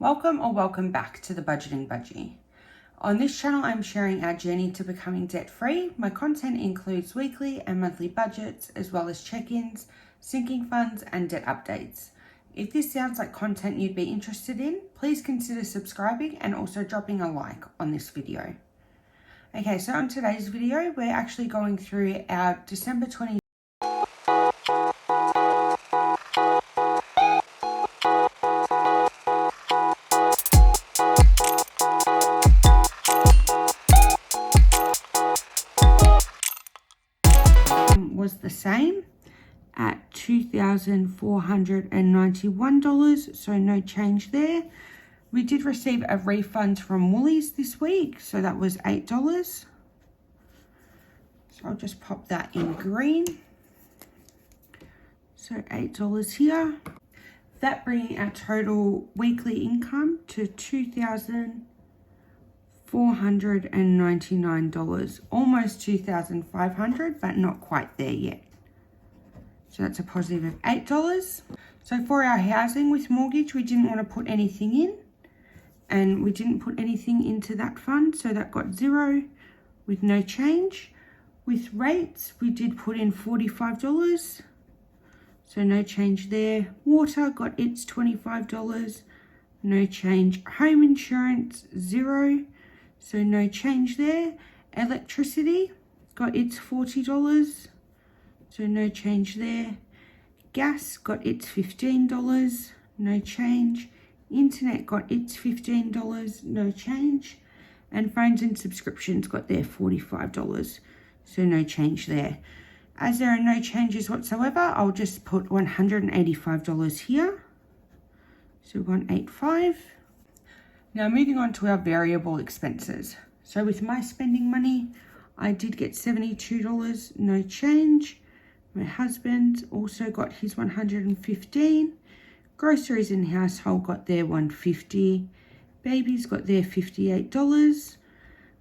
Welcome or welcome back to the Budgeting Budgie. On this channel, I'm sharing our journey to becoming debt-free. My content includes weekly and monthly budgets, as well as check-ins, sinking funds, and debt updates. If this sounds like content you'd be interested in, please consider subscribing and also dropping a like on this video. Okay, so on today's video, we're actually going through our December 20 was the same at $2,491, so no change there. We did receive a refund from Woolies this week, so that was $8. So I'll just pop that in green. So $8 here. That bringing our total weekly income to $2,499, almost $2,500, but not quite there yet. So that's a positive of $8. So for our housing with mortgage, we didn't want to put anything in, and we didn't put anything into that fund, so that got $0 with no change. With rates, we did put in $45, so no change there. Water got its $25, no change. Home insurance, $0, so no change there. Electricity got its $40, so no change there. Gas got its $15, no change. Internet got its $15, no change. And phones and subscriptions got their $45, so no change there. As there are no changes whatsoever, I'll just put $185 here. So 185. Now moving on to our variable expenses. So with my spending money, I did get $72, no change. My husband also got his $115. Groceries and household got their $150. Babies got their $58.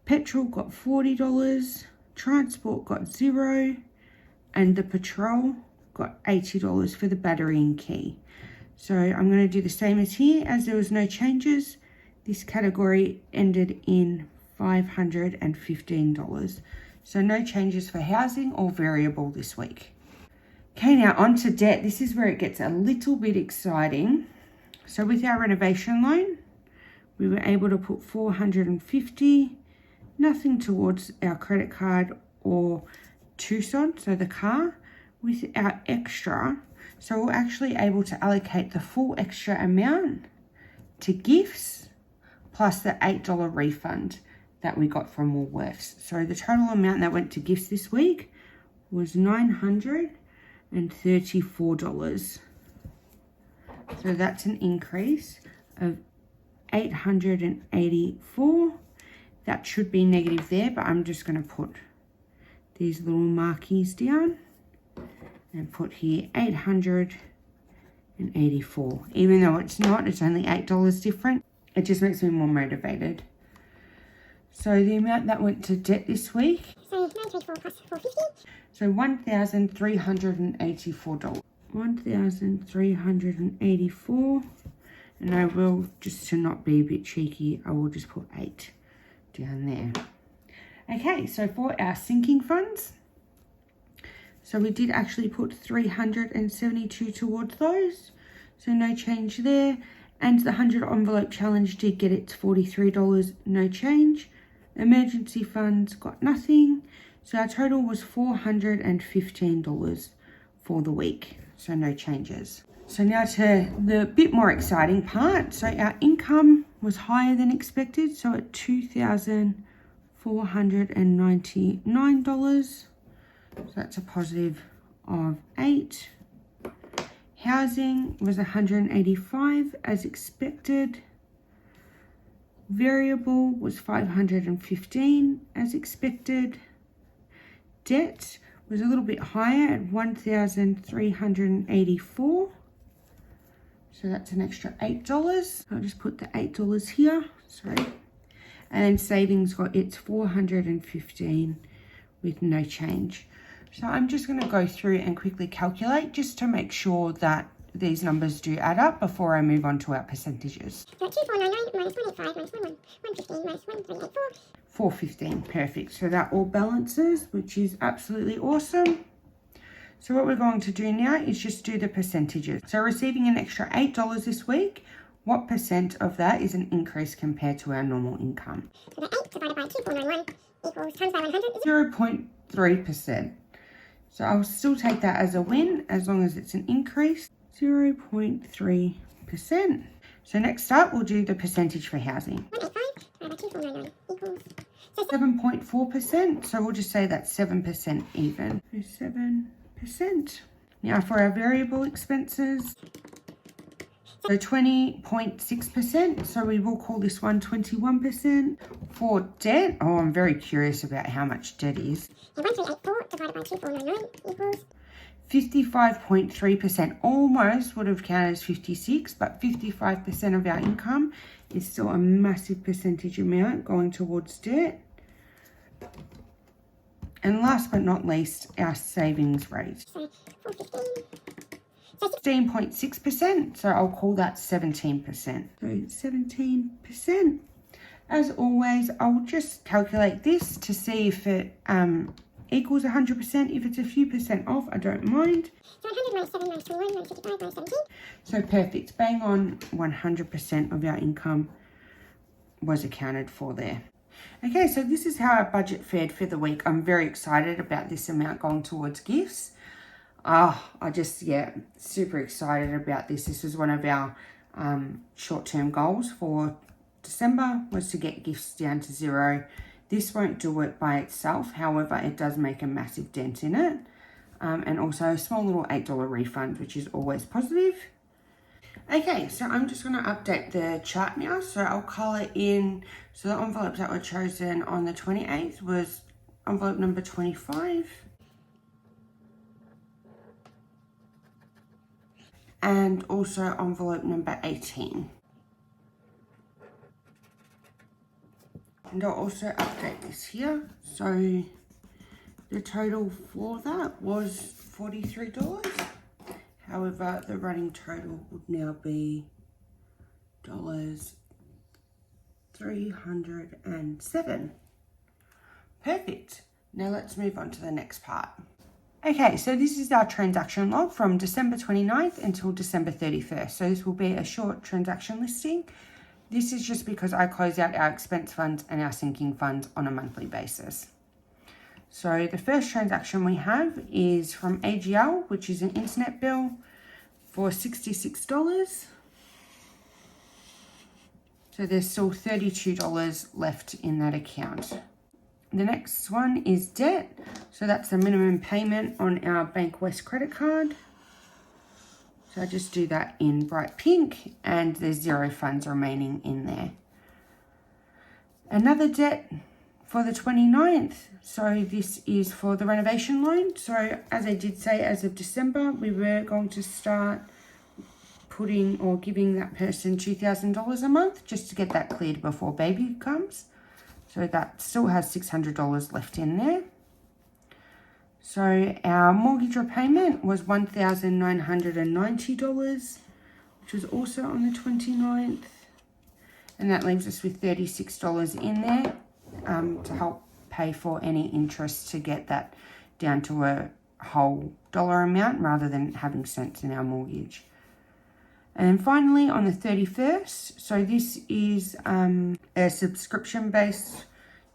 Petrol got $40. Transport got $0. And the patrol got $80 for the battery and key. So I'm going to do the same as here. As there was no changes, this category ended in $515. So no changes for housing or variable this week. Okay, now on to debt. This is where it gets a little bit exciting. So with our renovation loan, we were able to put $450, nothing towards our credit card or Tucson, so the car. With our extra, so we're actually able to allocate the full extra amount to gifts plus the $8 refund that we got from Woolworths. So the total amount that went to gifts this week was $934. So that's an increase of $884. That should be negative there, but I'm just going to put these little markies down and put here $884. Even though it's not, it's only $8 different. It just makes me more motivated. So the amount that went to debt this week, so $1,384. $1,384. And I will, just to not be a bit cheeky, I will just put 8 down there. Okay, so for our sinking funds, so we did actually put $372 towards those, so no change there. And the 100 envelope challenge did get its $43, no change. Emergency funds got nothing, so our total was $415 for the week, so no changes. So now to the bit more exciting part. So our income was higher than expected, so at $2,499, so that's a positive of 8. Housing was $185 as expected. Variable was $515 as expected. Debt was a little bit higher at $1,384. So that's an extra $8. I'll just put the $8 here, sorry. And then savings got its $415 with no change. So I'm just going to go through and quickly calculate just to make sure that these numbers do add up before I move on to our percentages. So 2499 minus 185 minus 115 minus 1384. 415, perfect. So that all balances, which is absolutely awesome. So what we're going to do now is just do the percentages. So receiving an extra $8 this week, what percent of that is an increase compared to our normal income? So the 8 divided by 2491 equals times by 100 is 0.3%. So I'll still take that as a win as long as it's an increase. 0.3%. So next up, we'll do the percentage for housing. 185 divided by 2499 equals 7.4%. So we'll just say that's 7% even. So 7%. Now for our variable expenses. So 20.6%. So we will call this one 21%. For debt, oh, I'm very curious about how much debt is. 1384 divided by 2499 equals 55.3%. Almost would have counted as 56, but 55% of our income is still a massive percentage amount going towards debt. And last but not least, our savings rate. so 415. 16.6%, so I'll call that 17%. So 17%. As always, I'll just calculate this to see if it equals 100%. If it's a few percent off, I don't mind. So 100 minus 7 minus 21 minus 55 minus 17. So perfect, bang on 100% of our income was accounted for there. Okay, so this is how our budget fared for the week. I'm very excited about this amount going towards gifts. Super excited about this. This was one of our short-term goals for December, was to get gifts down to zero. This won't do it by itself. However, it does make a massive dent in it. And also a small little $8 refund, which is always positive. Okay, so I'm just going to update the chart now. So I'll colour in. So the envelopes that were chosen on the 28th was envelope number 25. And also envelope number 18. And I'll also update this here. So the total for that was $43. However, the running total would now be $307. Perfect. Now let's move on to the next part. Okay, so this is our transaction log from December 29th until December 31st. So this will be a short transaction listing. This is just because I close out our expense funds and our sinking funds on a monthly basis. So the first transaction we have is from AGL, which is an internet bill for $66. So there's still $32 left in that account. The next one is debt. So that's the minimum payment on our Bank West credit card. So I just do that in bright pink and there's 0 funds remaining in there. Another debt for the 29th. So this is for the renovation loan. So as I did say, as of December, we were going to start putting or giving that person $2,000 a month just to get that cleared before baby comes. So that still has $600 left in there. So our mortgage repayment was $1,990, which was also on the 29th. And that leaves us with $36 in there to help pay for any interest to get that down to a whole dollar amount rather than having cents in our mortgage. And then finally on the 31st, so this is a subscription-based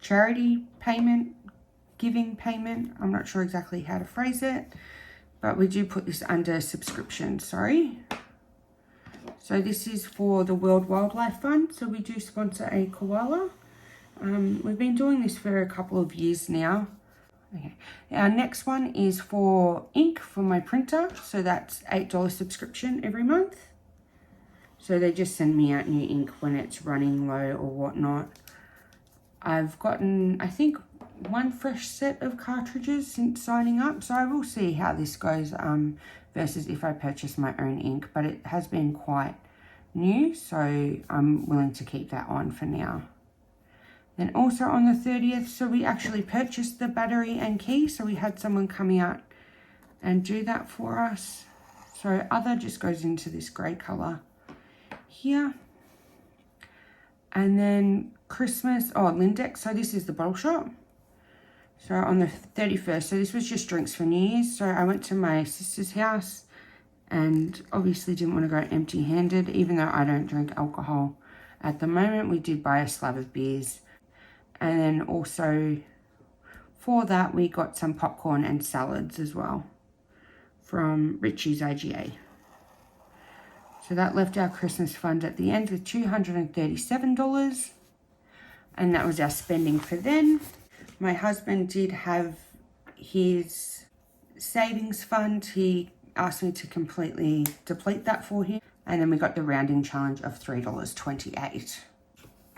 charity payment, giving payment. I'm not sure exactly how to phrase it, but we do put this under subscription, sorry. So this is for the World Wildlife Fund. So we do sponsor a koala. We've been doing this for a couple of years now. Okay. Our next one is for ink for my printer. So that's $8 subscription every month. So they just send me out new ink when it's running low or whatnot. I've gotten, I think, 1 fresh set of cartridges since signing up. So I will see how this goes versus if I purchase my own ink. But it has been quite new, so I'm willing to keep that on for now. Then also on the 30th, so we actually purchased the battery and key. So we had someone come out and do that for us. So other just goes into this grey colour here. And then Christmas, Lindex. So this is the bottle shop. So on the 31st, so this was just drinks for New Year's. So I went to my sister's house and obviously didn't want to go empty-handed, even though I don't drink alcohol at the moment. We did buy a slab of beers. And then also for that, we got some popcorn and salads as well from Richie's AGA. So that left our Christmas fund at the end with $237. And that was our spending for then. My husband did have his savings fund. He asked me to completely deplete that for him. And then we got the rounding challenge of $3.28.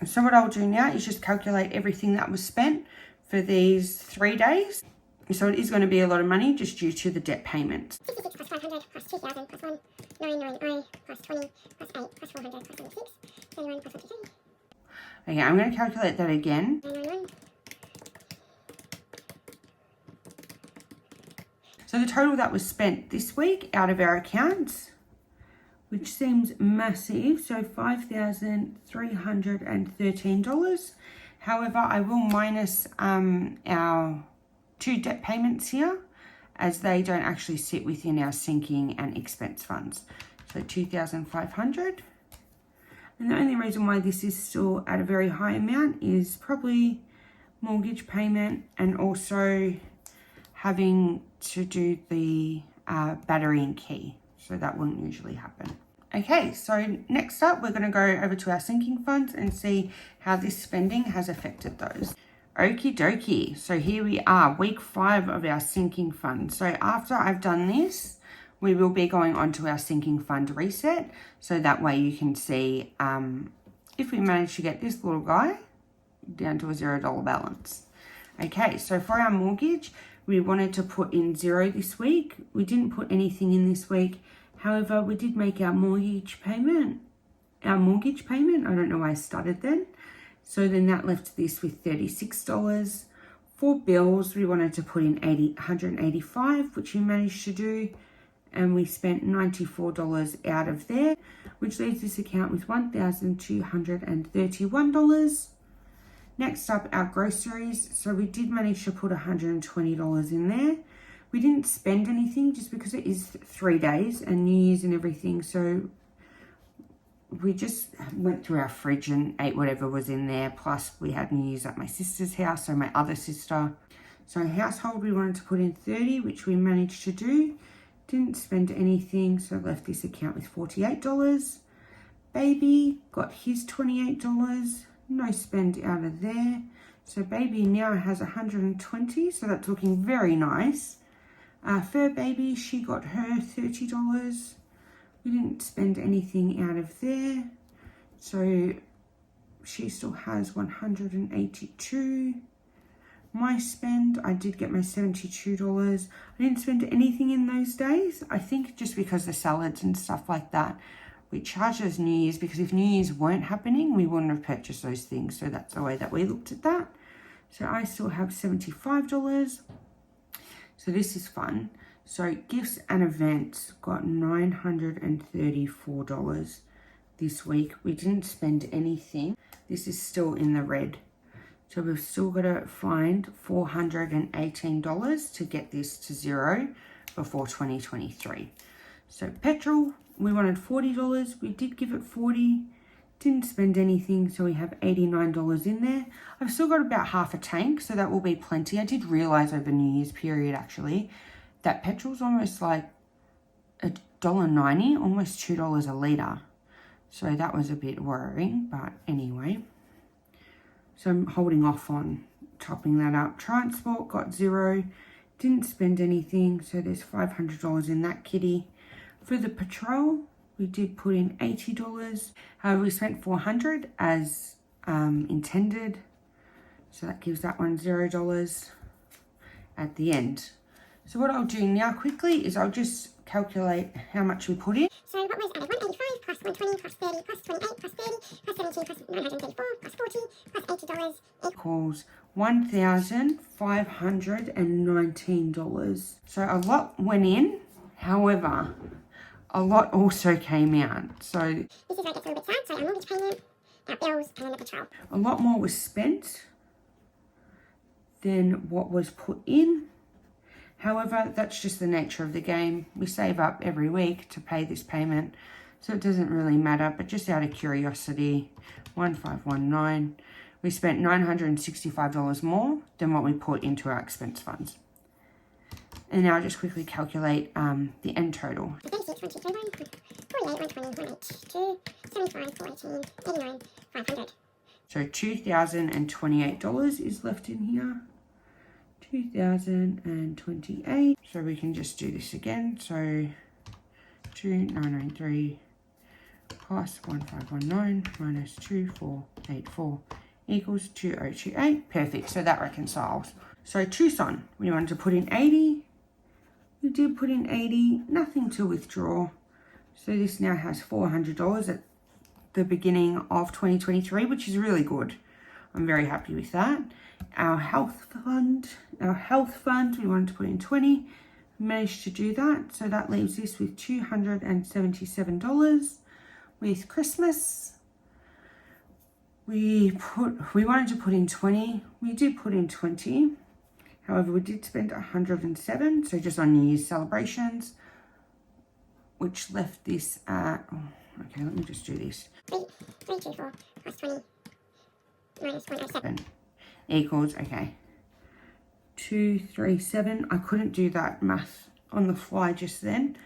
So what I'll do now is just calculate everything that was spent for these 3 days. So it is going to be a lot of money just due to the debt payments. 56 plus 500 plus 2,000 plus 1, 99I plus 20 plus 8 plus 400 plus 76, 31 plus 23. Okay, I'm going to calculate that again. 991. So the total that was spent this week out of our accounts, which seems massive, so $5,313. However, I will minus our 2 debt payments here, as they don't actually sit within our sinking and expense funds. So $2,500. And the only reason why this is still at a very high amount is probably mortgage payment and also having to do the battery and key. So that wouldn't usually happen. Okay, so next up, we're going to go over to our sinking funds and see how this spending has affected those. Okie dokie. So here we are, week 5 of our sinking fund. So after I've done this, we will be going on to our sinking fund reset. So that way you can see if we manage to get this little guy down to a $0 balance. Okay, so for our mortgage, we wanted to put in 0 this week. We didn't put anything in this week. However, we did make our mortgage payment. I don't know why I started then. So then that left this with $36. For bills, we wanted to put in $185, which we managed to do. And we spent $94 out of there, which leaves this account with $1,231. Next up, our groceries. So we did manage to put $120 in there. We didn't spend anything just because it is 3 days and New Year's and everything. So we just went through our fridge and ate whatever was in there. Plus we had New Year's at my sister's house, so my other sister. So household, we wanted to put in 30, which we managed to do. Didn't spend anything, so left this account with $48. Baby got his $28. No spend out of there. So baby now has $120, so that's looking very nice. Fur baby, she got her $30. We didn't spend anything out of there. So she still has $182. My spend, I did get my $72. I didn't spend anything in those days. I think just because the salads and stuff like that, we charged as New Year's, because if New Year's weren't happening, we wouldn't have purchased those things. So that's the way that we looked at that. So I still have $75. So this is fun. So gifts and events got $934 this week. We didn't spend anything. This is still in the red. So we've still got to find $418 to get this to 0 before 2023. So petrol, we wanted $40. We did give it $40. Didn't spend anything, so we have $89 in there. I've still got about half a tank, so that will be plenty. I did realise over New Year's period, actually, that petrol's almost like $1.90, almost $2 a litre. So that was a bit worrying, but anyway. So I'm holding off on topping that up. Transport got 0. Didn't spend anything, so there's $500 in that kitty. For the patrol, we did put in $80. However, we spent $400 as intended. So that gives that one $0 at the end. So what I'll do now quickly is I'll just calculate how much we put in. So what was added? 185 plus 120 plus 30 plus 28 plus 30 plus 17 plus 934 plus 40 plus $80 equals $1,519. So a lot went in. However, a lot also came out. So this is where it gets a little bit sad. So our mortgage payment, our bills, and then the petrol. a lot more was spent than what was put in. However, that's just the nature of the game. We save up every week to pay this payment, so it doesn't really matter. But just out of curiosity, 1519, we spent $965 more than what we put into our expense funds. And now I'll just quickly calculate the end total. 36, 1, 2, 3, 1, 48, 120, 182, 75, 418, 89, 500. So $2,028 is left in here. 2,028. So we can just do this again. So 2,993 plus 1519 minus 2,484 equals 2,028. Perfect. So that reconciles. So Tucson, we wanted to put in 80. We did put in 80. Nothing to withdraw. So this now has $400 at the beginning of 2023, which is really good. I'm very happy with that. Our health fund, we wanted to put in 20. We managed to do that. So that leaves us with $277. With Christmas, we wanted to put in 20. We did put in 20. However, we did spend 107. So just on New Year's celebrations, which left this at, okay, let me just do this. 324 plus 20 minus 107 equals, okay, 237. I couldn't do that math on the fly just then.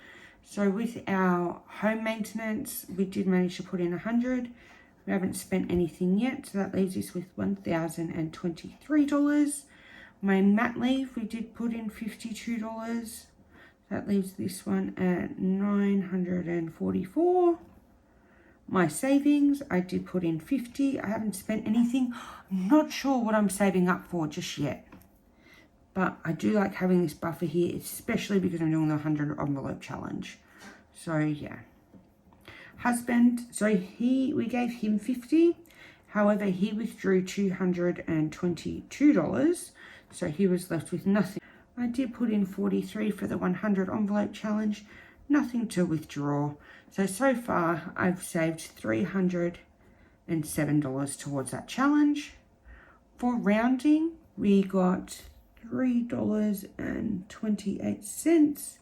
So with our home maintenance, we did manage to put in 100. We haven't spent anything yet, so that leaves us with $1,023. My mat leave, we did put in $52. That leaves this one at $944. My savings, I did put in 50. I haven't spent anything. I'm not sure what I'm saving up for just yet. But I do like having this buffer here, especially because I'm doing the 100 envelope challenge. So yeah. Husband, so we gave him 50. However, he withdrew $222. So he was left with nothing. I did put in 43 for the 100 envelope challenge. Nothing to withdraw. So far I've saved $307 towards that challenge. For rounding, we got $3.28.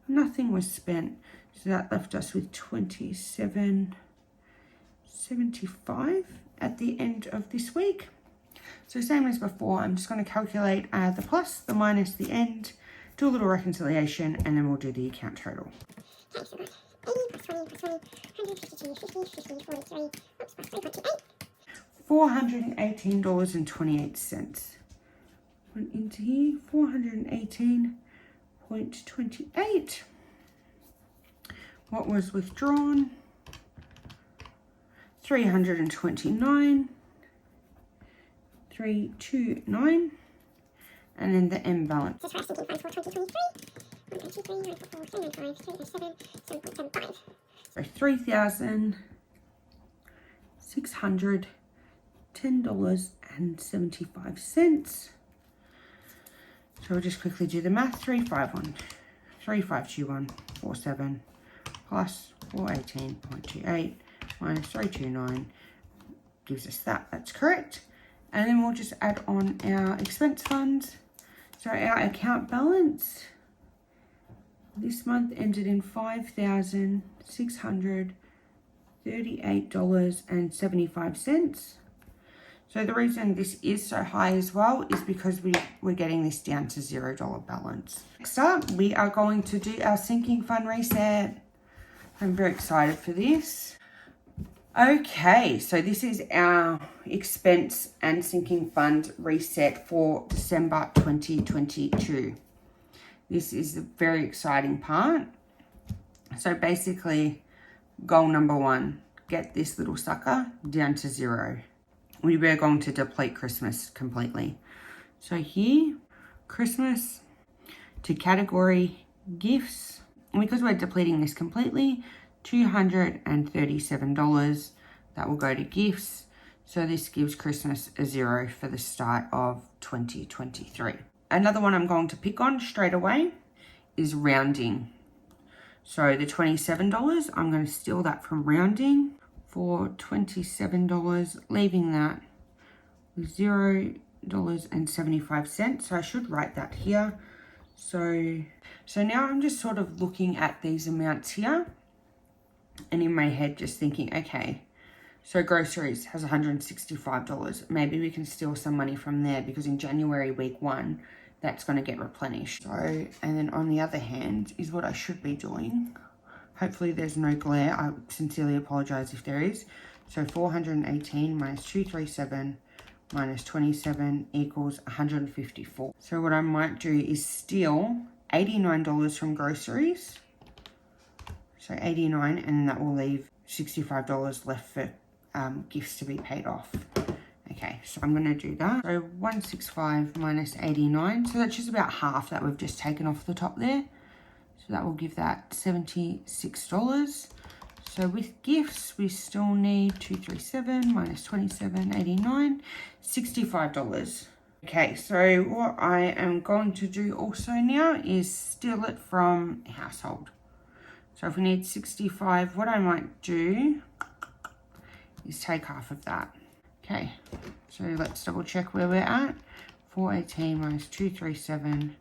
Nothing was spent. So that left us with $27.75 at the end of this week. So same as before, I'm just going to calculate the plus, the minus, the end, do a little reconciliation, and then we'll do the account total. Okay, so we've got 80 plus 20 plus 20, 152, 50, 50, 43, oops, plus 3.28. $418.28. Went into here, 418.28. What was withdrawn? 329. 329. And then the end balance. This is for our sinking funds for 2023. 1, 2, 3, 9, 4, 10, 9, 5, 10, 7, 7.75. So $3,610.75. So we'll just quickly do the math. 352.47 plus 418.28 minus 329 gives us that. That's correct. And then we'll just add on our expense funds. So our account balance this month ended in $5,638.75. So the reason this is so high as well is because we're getting this down to $0 balance. Next up, we are going to do our sinking fund reset. I'm very excited for this. Okay, so this is our expense and sinking fund reset for December 2022. This is the very exciting part. So basically, goal number 1, get this little sucker down to 0. We were going to deplete Christmas completely. So here, Christmas to category gifts. And because we're depleting this completely, $237 that will go to gifts. So this gives Christmas a 0 for the start of 2023. Another one I'm going to pick on straight away is rounding. So the $27, I'm going to steal that from rounding for $27, leaving that with $0.75. So I should write that here. So now I'm just sort of looking at these amounts here and in my head just thinking, okay, so groceries has $165. Maybe we can steal some money from there because in January week 1, that's going to get replenished. So, and then on the other hand is what I should be doing. Hopefully there's no glare. I sincerely apologize if there is. So 418 minus 237 minus 27 equals 154. So what I might do is steal $89 from groceries. So 89, and that will leave $65 left for gifts to be paid off. Okay, so I'm going to do that. So 165 minus 89. So that's just about half that we've just taken off the top there. So that will give that $76. So with gifts, we still need 237 minus 27, 89, $65. Okay, so what I am going to do also now is steal it from household. So if we need 65, what I might do is take half of that. Okay, so let's double check where we're at. 418 minus 237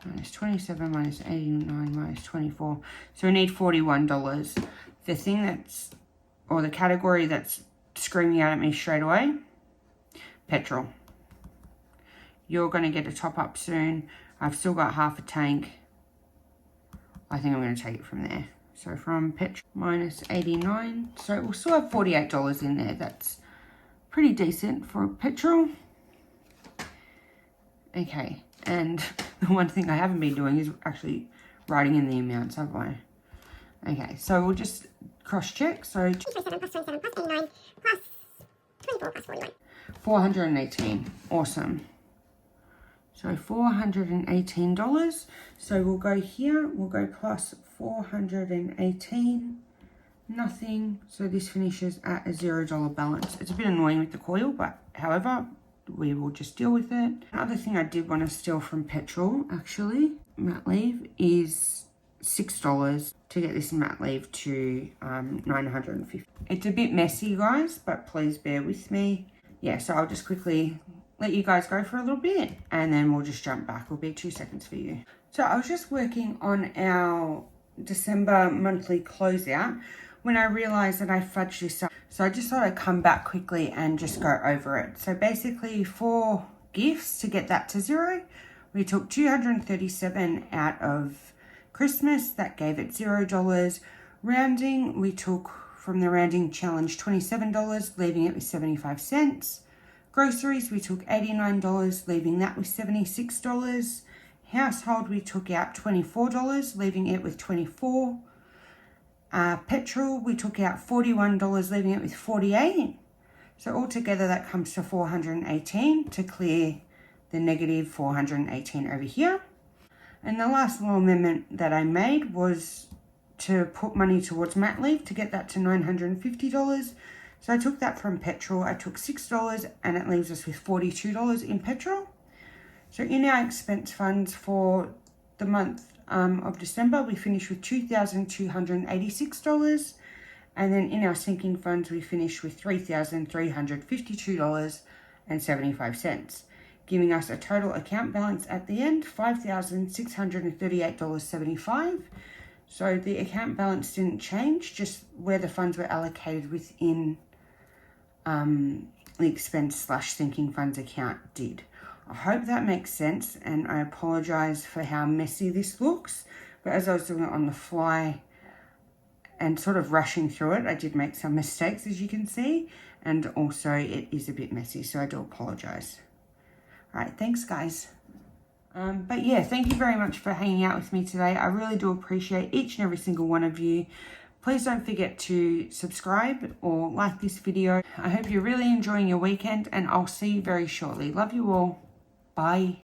minus 27 minus 89 minus 24. So we need $41. The thing that's, or the category that's screaming out at me straight away, petrol. You're going to get a top up soon. I've still got half a tank. I think I'm going to take it from there. So from petrol minus 89. So we'll still have $48 in there. That's pretty decent for petrol. Okay, and the one thing I haven't been doing is actually writing in the amounts, have I? Okay, so we'll just cross-check. So 27 plus 27 plus 89 plus 24 plus 41. 418. Awesome. So $418. So we'll go here. We'll go plus 418. Nothing. So this finishes at a $0 balance. It's a bit annoying with the coil, but however, we will just deal with it. Another thing I did want to steal from petrol, actually, mat leave, is $6 to get this mat leave to $950. It's a bit messy, guys, but please bear with me. Yeah, so I'll just quickly let you guys go for a little bit and then we'll just jump back. It'll be 2 seconds for you. So I was just working on our December monthly closeout when I realized that I fudged this up. So I just thought I'd come back quickly and just go over it. So basically for gifts, to get that to 0, we took 237 out of Christmas. That gave it $0. Rounding, we took from the rounding challenge $27, leaving it with 75 cents. Groceries, we took $89, leaving that with $76. Household, we took out $24, leaving it with $24. Petrol, we took out $41, leaving it with $48. So altogether that comes to $418 to clear the negative $418 over here. And the last little amendment that I made was to put money towards mat leave to get that to $950. So I took that from petrol. I took $6 and it leaves us with $42 in petrol. So in our expense funds for the month of December, we finished with $2,286. And then in our sinking funds, we finished with $3,352.75, giving us a total account balance at the end, $5,638.75. So the account balance didn't change, just where the funds were allocated within the expense/sinking funds account did. I hope that makes sense, and I apologize for how messy this looks, but as I was doing it on the fly and sort of rushing through it, I did make some mistakes, as you can see, and also it is a bit messy, so I do apologize. All right, thanks guys. But yeah, thank you very much for hanging out with me today. I really do appreciate each and every single one of you. Please don't forget to subscribe or like this video. I hope you're really enjoying your weekend, and I'll see you very shortly. Love you all. Bye.